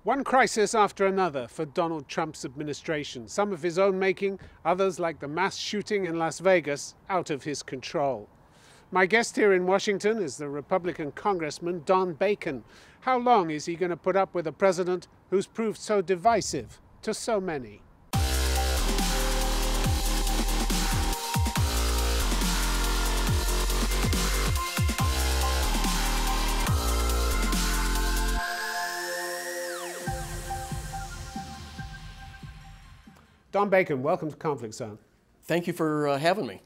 One crisis after another for Donald Trump's administration, some of his own making, others, like the mass shooting in Las Vegas, out of his control. My guest here in Washington is the Republican Congressman Don Bacon. How long is he going to put up with a president who's proved so divisive to so many? Don Bacon, welcome to Conflict Zone. Thank you for having me.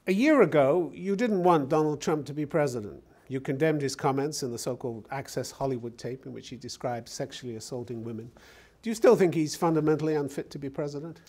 A year ago, you didn't want Donald Trump to be president. You condemned his comments in the so-called Access Hollywood tape in which he described sexually assaulting women. Do you still think he's fundamentally unfit to be president?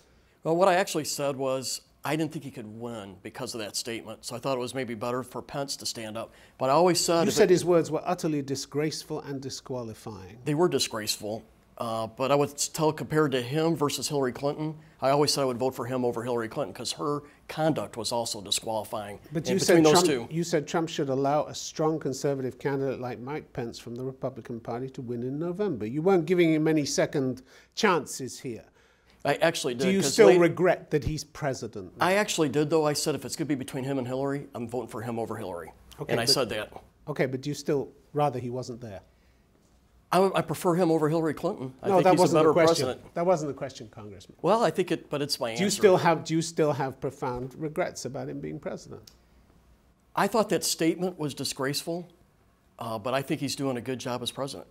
Well, what I actually said was I didn't think he could win because of that statement, so I thought it was maybe better for Pence to stand up. But I always said... You said his words were utterly disgraceful and disqualifying. They were disgraceful. But I would tell, compared to him versus Hillary Clinton, I always said I would vote for him over Hillary Clinton because her conduct was also disqualifying. But you said Trump should allow a strong conservative candidate like Mike Pence from the Republican Party to win in November. You weren't giving him any second chances here. I actually did. Do you still regret that he's president? I actually did, though. I said if it's going to be between him and Hillary, I'm voting for him over Hillary. Okay, and I said that. Okay, but do you still rather he wasn't there? I prefer him over Hillary Clinton. I no, think that he's wasn't a better the question. president. That wasn't the question, Congressman. Well, I think but it's my answer. Do you still have profound regrets about him being president? I thought that statement was disgraceful, but I think he's doing a good job as president.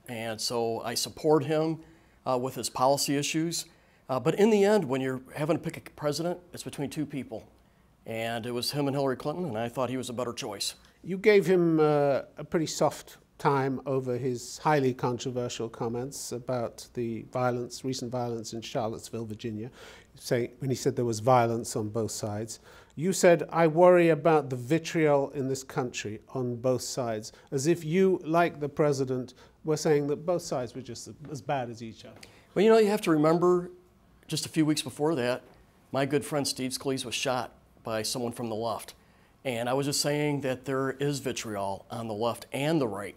And so I support him with his policy issues. But in the end, when you're having to pick a president, it's between two people. And it was him and Hillary Clinton, and I thought he was a better choice. You gave him a pretty soft time over his highly controversial comments about the recent violence in Charlottesville, Virginia, when he said there was violence on both sides. You said, "I worry about the vitriol in this country on both sides," as if you, like the president, were saying that both sides were just as bad as each other. Well, you know, you have to remember, just a few weeks before that, my good friend Steve Scalise was shot by someone from the left. And I was just saying that there is vitriol on the left and the right.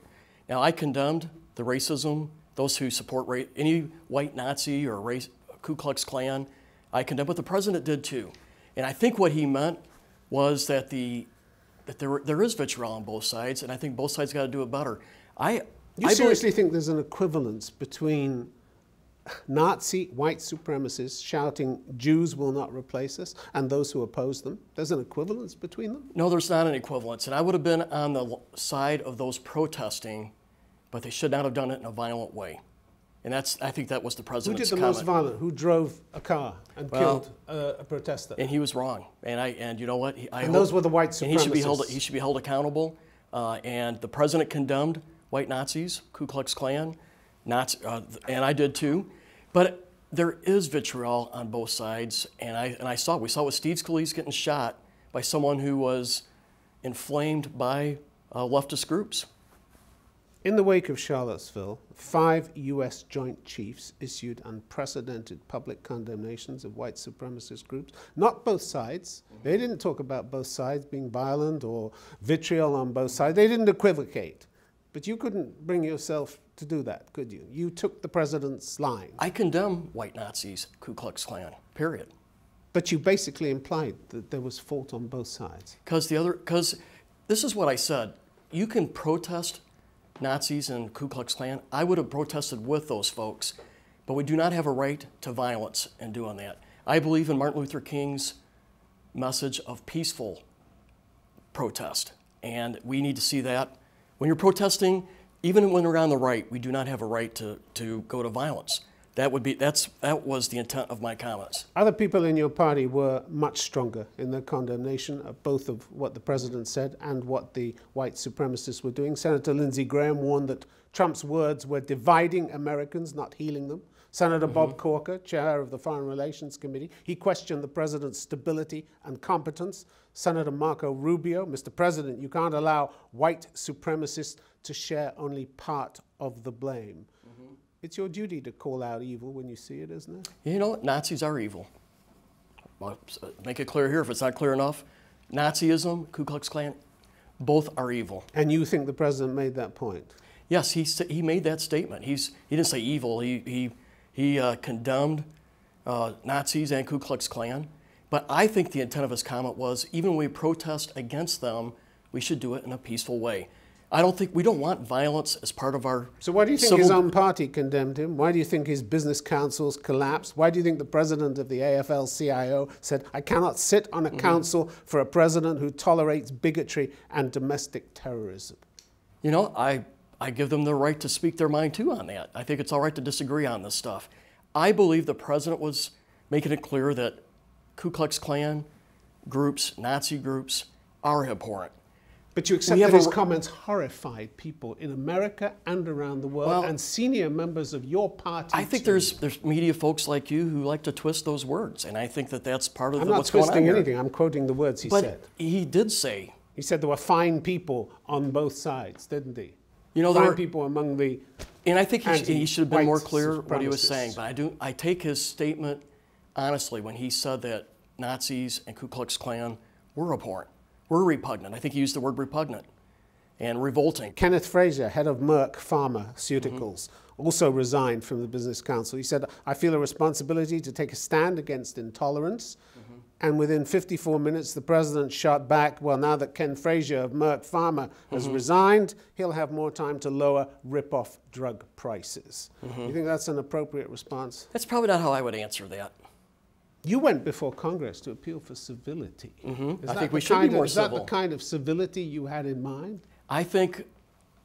Now, I condemned the racism, those who support any white Nazi or Ku Klux Klan. I condemned what the president did too. And I think what he meant was that there is vitriol on both sides, and I think both sides got to do it better. You seriously think there's an equivalence between Nazi white supremacists shouting, "Jews will not replace us," and those who oppose them? There's an equivalence between them? No, there's not an equivalence. And I would have been on the side of those protesting, but they should not have done it in a violent way. And I think that was the president's comment. Who did the most violent? Who drove a car and killed a protester? And he was wrong. And you know what? Those were the white supremacists. And he should be held accountable. And the president condemned white Nazis, Ku Klux Klan, and I did too. But there is vitriol on both sides, and we saw with Steve Scalise getting shot by someone who was inflamed by leftist groups. In the wake of Charlottesville, 5 U.S. Joint Chiefs issued unprecedented public condemnations of white supremacist groups. Not both sides. They didn't talk about both sides being violent or vitriol on both sides. They didn't equivocate. But you couldn't bring yourself to do that, could you? You took the president's line. I condemn white Nazis, Ku Klux Klan, period. But you basically implied that there was fault on both sides. Because this is what I said. You can protest Nazis and Ku Klux Klan. I would have protested with those folks, but we do not have a right to violence in doing that. I believe in Martin Luther King's message of peaceful protest, and we need to see that. When you're protesting, even when we're on the right, we do not have a right to go to violence. That was the intent of my comments. Other people in your party were much stronger in their condemnation of both of what the president said and what the white supremacists were doing. Senator Lindsey Graham warned that Trump's words were dividing Americans, not healing them. Senator Bob Corker, chair of the Foreign Relations Committee, he questioned the president's stability and competence. Senator Marco Rubio, Mr. President, you can't allow white supremacists to share only part of the blame. It's your duty to call out evil when you see it, isn't it? You know what? Nazis are evil. I'll make it clear here if it's not clear enough. Nazism, Ku Klux Klan, both are evil. And you think the president made that point? Yes, he made that statement. He didn't say evil. He condemned Nazis and Ku Klux Klan. But I think the intent of his comment was, even when we protest against them, we should do it in a peaceful way. We don't want violence as part of our So why do you think his own party condemned him? Why do you think his business councils collapsed? Why do you think the president of the AFL-CIO said, I cannot sit on a council for a president who tolerates bigotry and domestic terrorism? You know, I give them the right to speak their mind too on that. I think it's all right to disagree on this stuff. I believe the president was making it clear that Ku Klux Klan groups, Nazi groups, are abhorrent. But you accept that his comments horrified people in America and around the world, and senior members of your party. I think there's media folks like you who like to twist those words, and I think that's part of what's going on. I'm not twisting anything. I'm quoting the words he said. But he did say. He said there were fine people on both sides, didn't he? You know, fine people among the. And I think he should have been more clear what he was saying. But I take his statement honestly when he said that Nazis and Ku Klux Klan were abhorrent. We're repugnant. I think he used the word repugnant and revolting. Kenneth Frazier, head of Merck Pharmaceuticals, also resigned from the Business Council. He said, I feel a responsibility to take a stand against intolerance. And within 54 minutes, the president shot back, well, now that Ken Frazier of Merck Pharma has resigned, he'll have more time to lower rip-off drug prices. You think that's an appropriate response? That's probably not how I would answer that. You went before Congress to appeal for civility. I think we should be more civil. Is that the kind of civility you had in mind? I think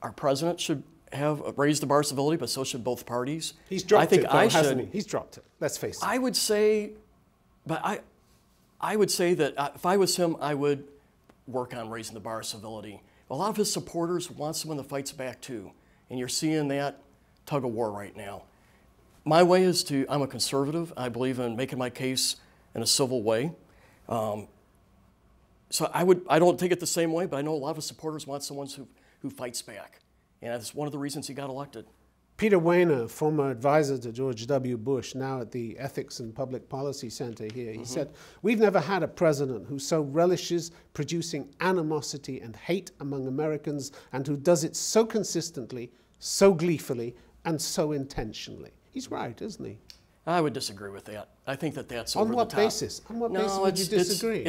our president should have raised the bar of civility, but so should both parties. He's dropped it, though, hasn't he? He's dropped it. Let's face it. I would say, but I would say that if I was him, I would work on raising the bar of civility. A lot of his supporters want someone that fights back too, and you're seeing that tug of war right now. My way is I'm a conservative. I believe in making my case in a civil way. So I don't take it the same way, but I know a lot of his supporters want someone who fights back. And that's one of the reasons he got elected. Peter Wehner, former advisor to George W. Bush, now at the Ethics and Public Policy Center here, he said, we've never had a president who so relishes producing animosity and hate among Americans and who does it so consistently, so gleefully, and so intentionally. He's right, isn't he? I would disagree with that. I think that's over the top. On what basis? On what basis would you disagree?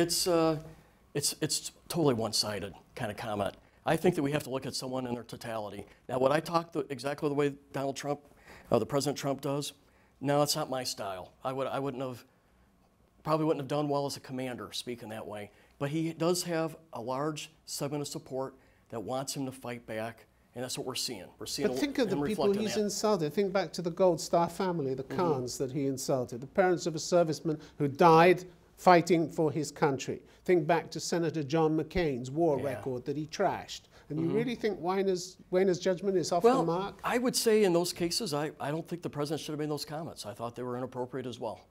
It's totally one-sided kind of comment. I think that we have to look at someone in their totality. Now, would I talk exactly the way Donald Trump, the President Trump does? No, it's not my style. I probably wouldn't have done well as a commander speaking that way. But he does have a large segment of support that wants him to fight back. And that's what we're seeing. But think of the people he's insulted. Think back to the Gold Star family, the Khans that he insulted, the parents of a serviceman who died fighting for his country. Think back to Senator John McCain's war record that he trashed. And you really think Wehner's judgment is off the mark? I would say in those cases, I don't think the president should have made those comments. I thought they were inappropriate as well.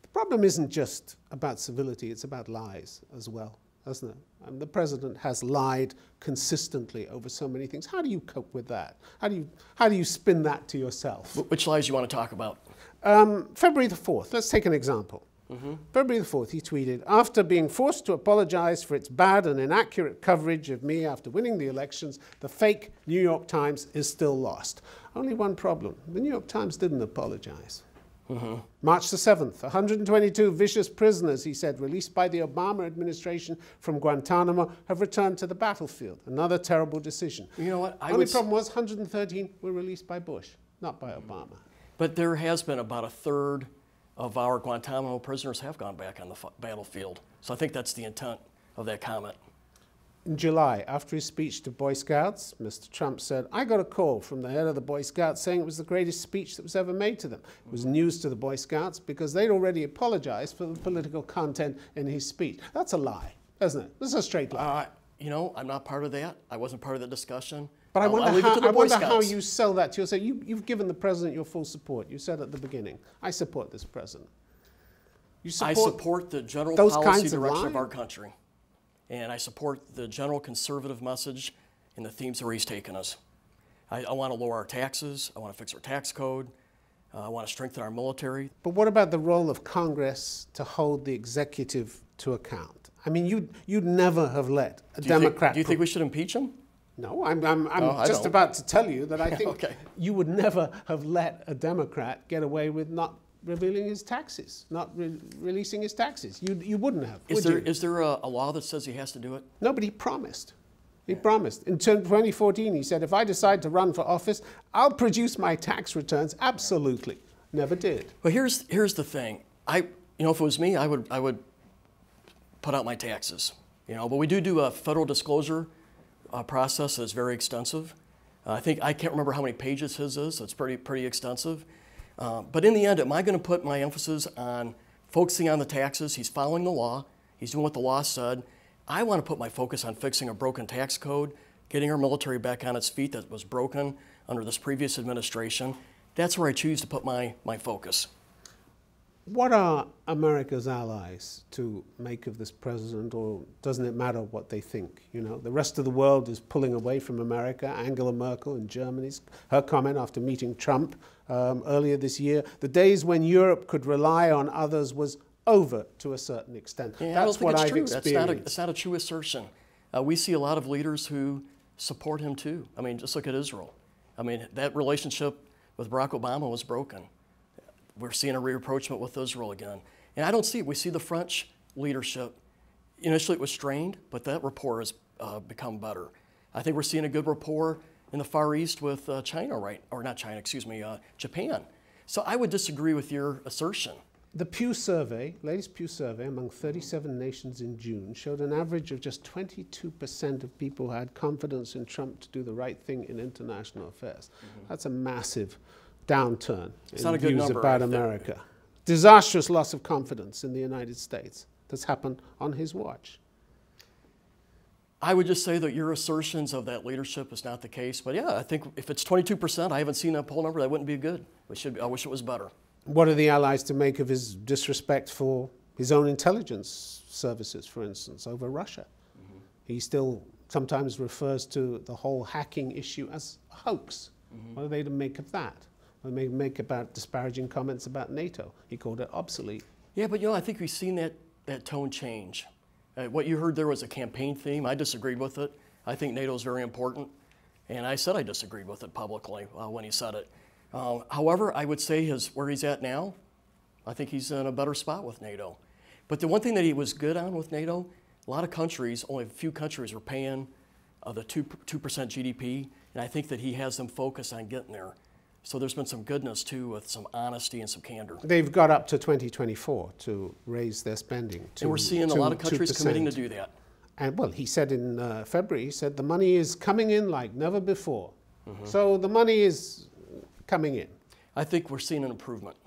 The problem isn't just about civility, it's about lies as well, isn't it? The president has lied consistently over so many things. How do you cope with that? How do you spin that to yourself? Which lies you want to talk about? February the 4th, let's take an example. February the 4th, he tweeted, after being forced to apologize for its bad and inaccurate coverage of me after winning the elections, the fake New York Times is still lost. Only one problem. The New York Times didn't apologize. March the 7th, 122 vicious prisoners, he said, released by the Obama administration from Guantanamo have returned to the battlefield. Another terrible decision. You know what? Only problem was 113 were released by Bush, not by Obama. But there has been about a third of our Guantanamo prisoners have gone back on the battlefield. So I think that's the intent of that comment. In July, after his speech to Boy Scouts, Mr. Trump said, I got a call from the head of the Boy Scouts saying it was the greatest speech that was ever made to them. It was news to the Boy Scouts because they'd already apologized for the political content in his speech. That's a lie, isn't it? This is a straight lie. You know, I'm not part of that. I wasn't part of the discussion. But I wonder how you sell that to yourself. You've given the president your full support. You said at the beginning, I support this president. I support the general policy direction of our country. And I support the general conservative message and the themes where he's taken us. I want to lower our taxes. I want to fix our tax code. I want to strengthen our military. But what about the role of Congress to hold the executive to account? I mean, you'd never have let a Democrat... Do you think we should impeach him? No, I'm I just don't. about to tell you that I think Okay. you would never have let a Democrat get away with not revealing his taxes, not releasing his taxes. You wouldn't have, would you? Is there a law that says he has to do it? No, but he promised. He promised. In 2014, he said, if I decide to run for office, I'll produce my tax returns. Absolutely. Never did. Well, here's the thing. If it was me, I would put out my taxes. But we do a federal disclosure process that's very extensive. I can't remember how many pages his is. So it's pretty extensive. But in the end, am I going to put my emphasis on focusing on the taxes? He's following the law. He's doing what the law said. I want to put my focus on fixing a broken tax code, getting our military back on its feet that was broken under this previous administration. That's where I choose to put my focus. What are America's allies to make of this president, or doesn't it matter what they think? The rest of the world is pulling away from America. Angela Merkel in Germany's, her comment after meeting Trump earlier this year, the days when Europe could rely on others was over to a certain extent. Yeah, That's what I've experienced. That's not a true assertion. We see a lot of leaders who support him too. Just look at Israel. That relationship with Barack Obama was broken. We're seeing a rapprochement with Israel again. And I don't see it. We see the French leadership. Initially it was strained, but that rapport has become better. I think we're seeing a good rapport in the Far East with China, right? Or not China, excuse me, Japan. So I would disagree with your assertion. The Pew survey, latest Pew survey among 37 nations in June showed an average of just 22% of people who had confidence in Trump to do the right thing in international affairs. That's a massive downturn in views about America. Disastrous loss of confidence in the United States that's happened on his watch. I would just say that your assertions of that leadership is not the case. But yeah, I think if it's 22%, I haven't seen that poll number, that wouldn't be good. I wish it was better. What are the allies to make of his disrespect for his own intelligence services, for instance, over Russia? He still sometimes refers to the whole hacking issue as a hoax. What are they to make of that? What do they make about disparaging comments about NATO? He called it obsolete. Yeah, but I think we've seen that tone change. What you heard there was a campaign theme. I disagreed with it. I think NATO is very important. And I said I disagreed with it publicly when he said it. However, I would say where he's at now, I think he's in a better spot with NATO. But the one thing that he was good on with NATO, a lot of countries, only a few countries were paying the 2% GDP, and I think that he has them focused on getting there. So there's been some goodness too with some honesty and some candor. They've got up to 2024 to raise their spending to And we're seeing a lot of countries 2%. committing to do that. And well, he said in February, he said the money is coming in like never before. So the money is coming in. I think we're seeing an improvement.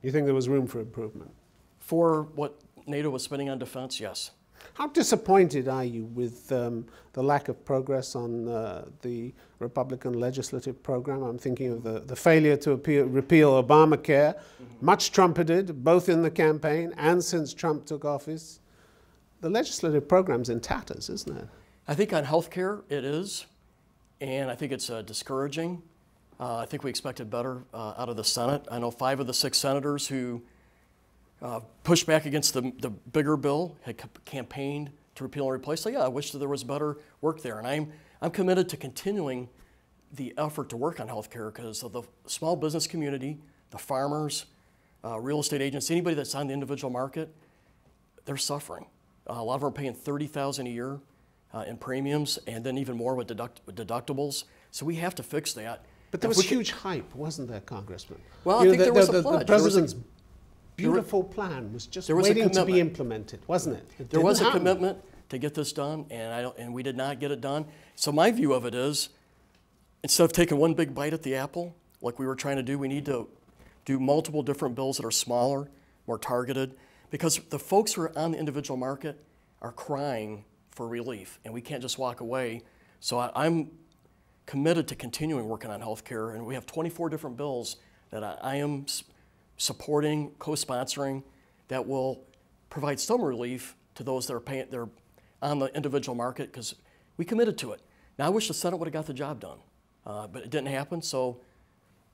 You think there was room for improvement? For what NATO was spending on defense, yes. How disappointed are you with the lack of progress on the Republican legislative program? I'm thinking of the failure to repeal Obamacare, much trumpeted, both in the campaign and since Trump took office. The legislative program's in tatters, isn't it? I think on health care it is, and I think it's discouraging. I think we expected better out of the Senate. I know 5 of the 6 senators who pushed back against the bigger bill had campaigned to repeal and replace. So yeah, I wish that there was better work there. And I'm committed to continuing the effort to work on health care because of the small business community, the farmers, real estate agents, anybody that's on the individual market, they're suffering. A lot of them are paying $30,000 a year in premiums and then even more with deductibles. So we have to fix that. But there was huge hype, wasn't there, Congressman? Well, I think there was a pledge. The president's beautiful plan was just waiting to be implemented, wasn't it? There was a commitment to get this done, and we did not get it done. So my view of it is, instead of taking one big bite at the apple, like we were trying to do, we need to do multiple different bills that are smaller, more targeted, because the folks who are on the individual market are crying for relief, and we can't just walk away. So I'm committed to continuing working on health care, and we have 24 different bills that I am supporting, co-sponsoring, that will provide some relief to those that are they're on the individual market, because we committed to it. Now I wish the Senate would have got the job done, but it didn't happen, so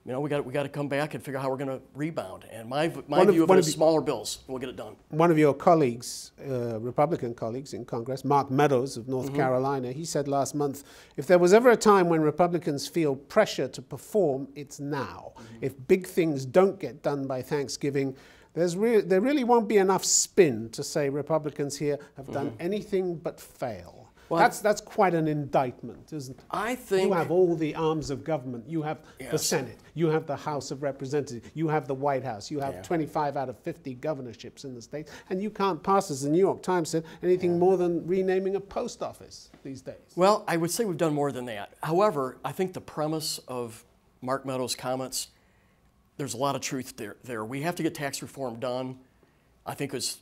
You know, we got to come back and figure out how we're going to rebound. And my view of it is smaller bills, and we'll get it done. One of your colleagues, Republican colleagues in Congress, Mark Meadows of North Carolina, he said last month, if there was ever a time when Republicans feel pressure to perform, it's now. If big things don't get done by Thanksgiving, there really won't be enough spin to say Republicans here have done anything but fail. Well, that's quite an indictment, isn't it? I think you have all the arms of government. You have the Senate. You have the House of Representatives. You have the White House. You have 25 out of 50 governorships in the states. And you can't pass, as the New York Times said, anything more than renaming a post office these days. Well, I would say we've done more than that. However, I think the premise of Mark Meadows' comments, there's a lot of truth there. We have to get tax reform done, I think was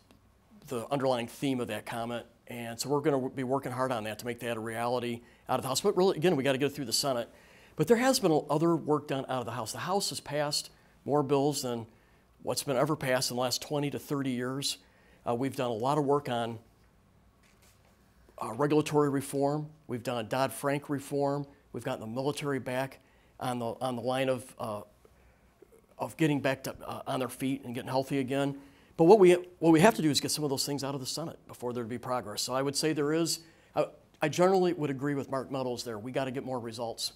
the underlying theme of that comment. And so we're going to be working hard on that to make that a reality out of the House. But really, again, we got to get it through the Senate. But there has been other work done out of the House. The House has passed more bills than what's been ever passed in the last 20 to 30 years. We've done a lot of work on regulatory reform. We've done Dodd-Frank reform. We've gotten the military back on the line of getting back on their feet and getting healthy again. But what we have to do is get some of those things out of the Senate before there'd be progress. So I would say there is, I generally would agree with Mark Meadows there. We got to get more results.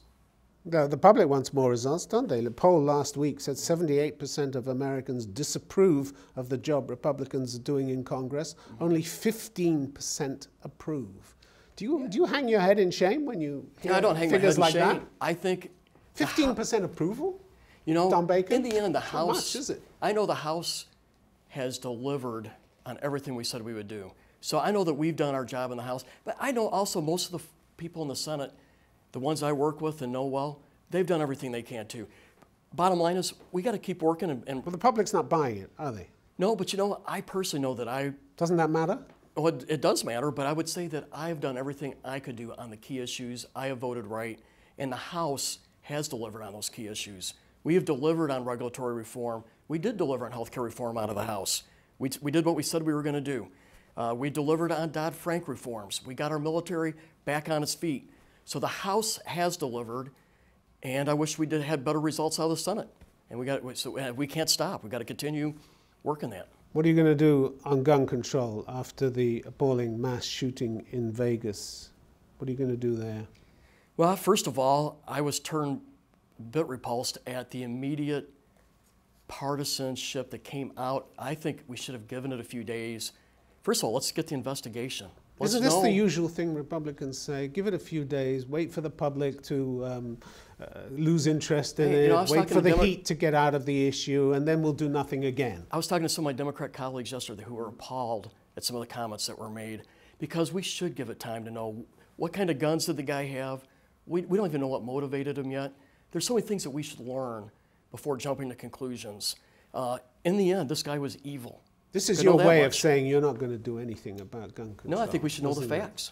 The public wants more results, don't they? The poll last week said 78% of Americans disapprove of the job Republicans are doing in Congress. Only 15% approve. Do you hang your head in shame when you hear I don't hang figures my head in like shame. that? I think 15% approval? You know, Don Bacon? in the end, the How House, much is it? I know the House has delivered on everything we said we would do. So I know that we've done our job in the House, but I know also most of the people in the Senate, the ones I work with and know well, they've done everything they can too. Bottom line is, we got to keep working. Well, the public's not buying it, are they? No, but you know, I personally know that Doesn't that matter? Well, it does matter, but I would say that I've done everything I could do on the key issues. I have voted right, and the House has delivered on those key issues. We have delivered on regulatory reform. We did deliver on health care reform out of the House. We did what we said we were going to do. We delivered on Dodd-Frank reforms. We got our military back on its feet. So the House has delivered, and I wish we had better results out of the Senate. And we can't stop. We've got to continue working that. What are you going to do on gun control after the appalling mass shooting in Vegas? What are you going to do there? Well, first of all, I was turned a bit repulsed at the immediate partisanship that came out. I think we should have given it a few days. First of all, let's get the investigation. Isn't this the usual thing Republicans say? Give it a few days, wait for the public to lose interest in it, wait for the heat to get out of the issue, and then we'll do nothing again. I was talking to some of my Democrat colleagues yesterday who were appalled at some of the comments that were made, because we should give it time to know what kind of guns did the guy have. We don't even know what motivated him yet. There's so many things that we should learn before jumping to conclusions. In the end, this guy was evil. This is your way of saying you're not going to do anything about gun control. No, I think we should know the facts.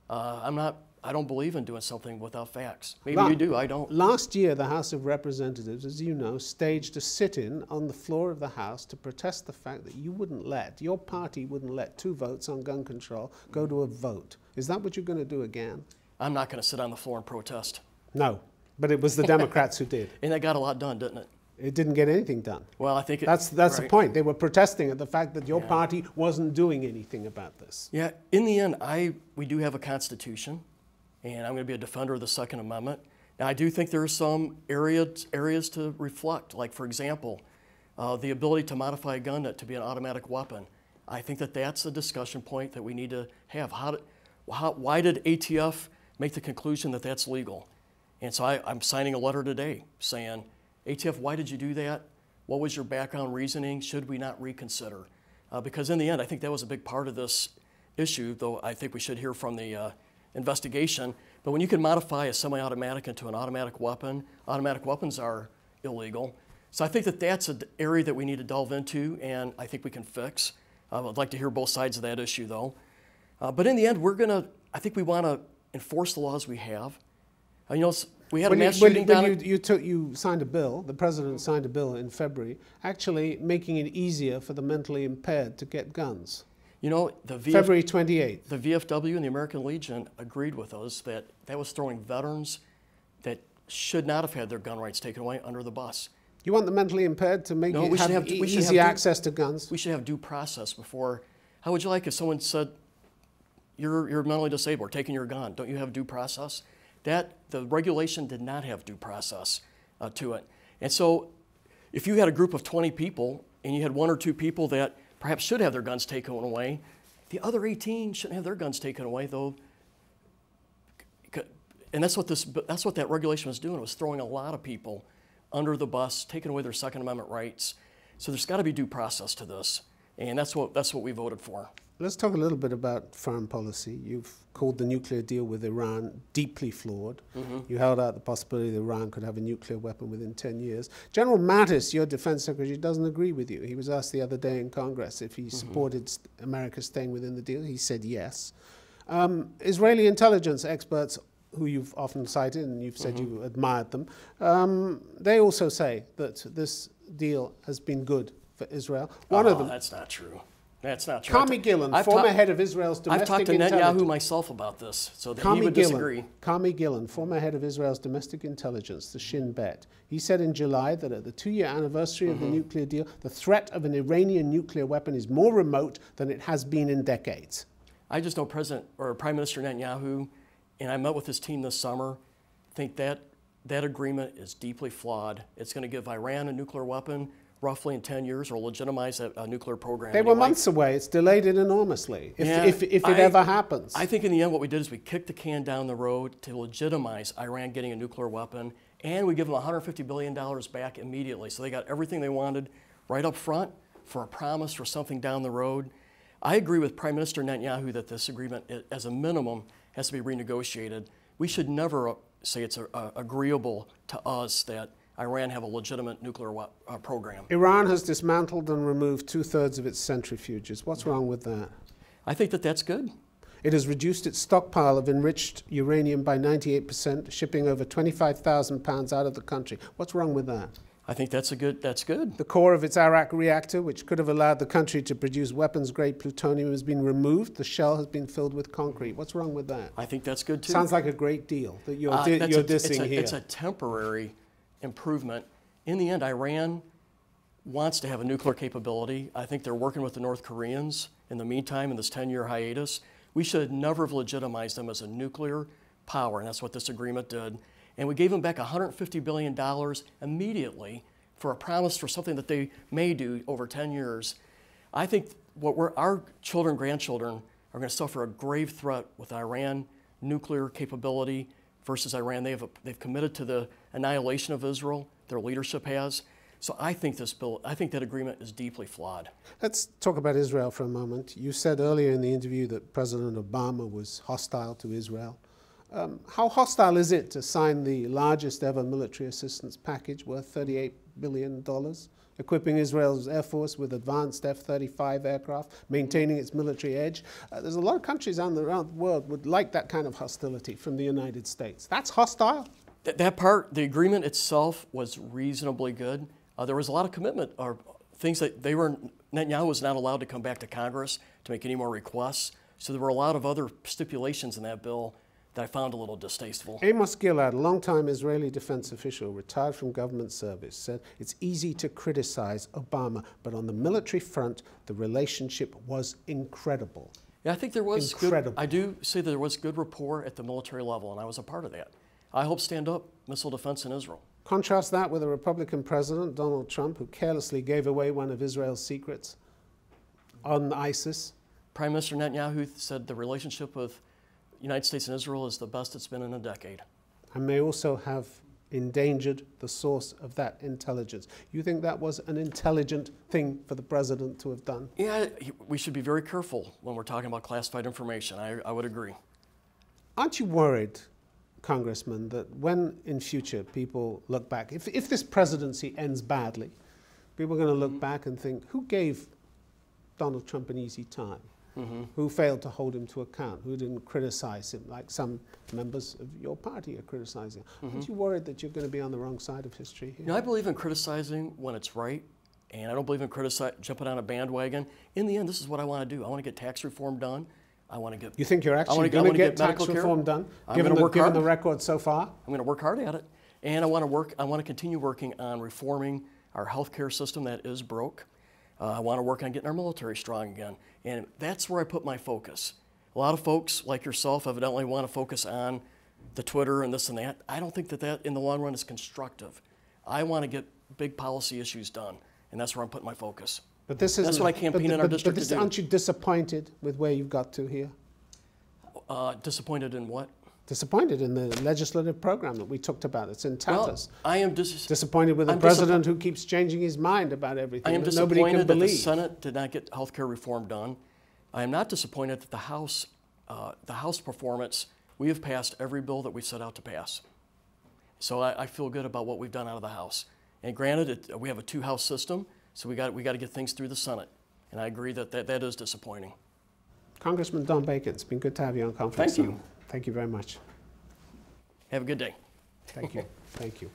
I don't believe in doing something without facts. Maybe you do, I don't. Last year, the House of Representatives, as you know, staged a sit-in on the floor of the House to protest the fact that your party wouldn't let 2 votes on gun control go to a vote. Is that what you're going to do again? I'm not going to sit on the floor and protest. No, but it was the Democrats who did. And that got a lot done, didn't it? It didn't get anything done. Well, I think that's the point. They were protesting at the fact that your party wasn't doing anything about this. Yeah, in the end, we do have a Constitution, and I'm going to be a defender of the Second Amendment. Now, I do think there are some areas to reflect, like, for example, the ability to modify a gun to be an automatic weapon. I think that that's a discussion point that we need to have. Why did ATF make the conclusion that that's legal? And so I'm signing a letter today saying, ATF, why did you do that? What was your background reasoning? Should we not reconsider? Because in the end, I think that was a big part of this issue, though I think we should hear from the investigation. But when you can modify a semi-automatic into an automatic weapons are illegal. So I think that that's an area that we need to delve into, and I think we can fix. I'd like to hear both sides of that issue, though. But in the end, I think we want to enforce the laws we have. We had a mass shooting down. You signed a bill, the president signed a bill in February, actually making it easier for the mentally impaired to get guns. February 28th. The VFW and the American Legion agreed with us that was throwing veterans that should not have had their gun rights taken away under the bus. You want the mentally impaired to make easy access to guns? We should have due process before. How would you like if someone said, you're mentally disabled, we're taking your gun. Don't you have due process? The regulation did not have due process to it. And so if you had a group of 20 people and you had 1 or 2 people that perhaps should have their guns taken away, the other 18 shouldn't have their guns taken away, though. And that's what that regulation was doing. It was throwing a lot of people under the bus, taking away their Second Amendment rights. So there's got to be due process to this, and that's what we voted for. Let's talk a little bit about foreign policy. You've called the nuclear deal with Iran deeply flawed. You held out the possibility that Iran could have a nuclear weapon within 10 years. General Mattis, your defense secretary, doesn't agree with you. He was asked the other day in Congress if he supported America staying within the deal. He said yes. Israeli intelligence experts, who you've often cited and you've said you admired them, they also say that this deal has been good for Israel. One of them. That's not true. That's not true. Carmi Gillen, former head of Israel's domestic intelligence. I've talked to Netanyahu myself about this, so that he would disagree. Carmi Gillen, former head of Israel's domestic intelligence, the Shin Bet, he said in July that at the 2-year anniversary of the nuclear deal, the threat of an Iranian nuclear weapon is more remote than it has been in decades. I just know Prime Minister Netanyahu, and I met with his team this summer, think that agreement is deeply flawed. It's going to give Iran a nuclear weapon roughly in 10 years or legitimize a nuclear program. They were months away. It's delayed it enormously, if it ever happens. I think in the end what we did is we kicked the can down the road to legitimize Iran getting a nuclear weapon, and we give them $150 billion back immediately. So they got everything they wanted right up front for a promise for something down the road. I agree with Prime Minister Netanyahu that this agreement, as a minimum, has to be renegotiated. We should never say it's agreeable to us that Iran have a legitimate nuclear program. Iran has dismantled and removed 2/3 of its centrifuges. What's wrong with that? I think that that's good. It has reduced its stockpile of enriched uranium by 98%, shipping over 25,000 pounds out of the country. What's wrong with that? I think that's good. The core of its Arak reactor, which could have allowed the country to produce weapons-grade plutonium, has been removed. The shell has been filled with concrete. What's wrong with that? I think that's good too. Sounds like a great deal that you're dissing here. It's a temporary improvement. In the end, Iran wants to have a nuclear capability. I think they're working with the North Koreans in the meantime in this 10-year hiatus. We should never have legitimized them as a nuclear power, and that's what this agreement did. And we gave them back $150 billion immediately for a promise for something that they may do over 10 years. I think our children, grandchildren are going to suffer a grave threat with Iran nuclear capability versus Iran. They've committed to the annihilation of Israel. Their leadership has. So I think that agreement is deeply flawed. Let's talk about Israel for a moment. You said earlier in the interview that President Obama was hostile to Israel. How hostile is it to sign the largest ever military assistance package worth $38 billion, equipping Israel's Air Force with advanced F-35 aircraft, maintaining its military edge? There's a lot of countries around the world would like that kind of hostility from the United States. That's hostile? That part, the agreement itself was reasonably good. There was a lot of commitment, or things that Netanyahu was not allowed to come back to Congress to make any more requests. So there were a lot of other stipulations in that bill that I found a little distasteful. Amos Gilad, a longtime Israeli defense official, retired from government service, said it's easy to criticize Obama, but on the military front, the relationship was incredible. Yeah, I think there was incredible. I do say that there was good rapport at the military level, and I was a part of that. I helped stand up missile defense in Israel. Contrast that with a Republican president, Donald Trump, who carelessly gave away one of Israel's secrets on ISIS. Prime Minister Netanyahu said the relationship with the United States and Israel is the best it's been in a decade. And may also have endangered the source of that intelligence. You think that was an intelligent thing for the president to have done? Yeah, we should be very careful when we're talking about classified information. I would agree. Aren't you worried, Congressman, that when in future people look back, if this presidency ends badly, people are going to look back and think, who gave Donald Trump an easy time? Who failed to hold him to account? Who didn't criticize him like some members of your party are criticizing? Aren't you worried that you're going to be on the wrong side of history here? You know, I believe in criticizing when it's right, and I don't believe in jumping on a bandwagon. In the end, this is what I want to do. I want to get tax reform done. I want to get. You think you're actually going to get tax reform done, given the record so far? I'm going to work hard at it. And I want to continue working on reforming our healthcare system that is broke. I want to work on getting our military strong again. And that's where I put my focus. A lot of folks like yourself evidently want to focus on the Twitter and this and that. I don't think that in the long run is constructive. I want to get big policy issues done, and that's where I'm putting my focus. But that's what I campaign in our district to do. Aren't you disappointed with where you've got to here? Disappointed in what? Disappointed in the legislative program that we talked about. It's in tatters. Well, I am disappointed with the president who keeps changing his mind about everything. I am that nobody can disappointed that believe. the Senate did not get health care reform done. I am not disappointed that the House performance, we have passed every bill that we set out to pass. So I feel good about what we've done out of the House. And granted, we have a two-house system, so we got to get things through the Senate. And I agree that is disappointing. Congressman Don Bacon, it's been good to have you on conference. Thank you. Thank you very much. Have a good day. Thank you. Thank you.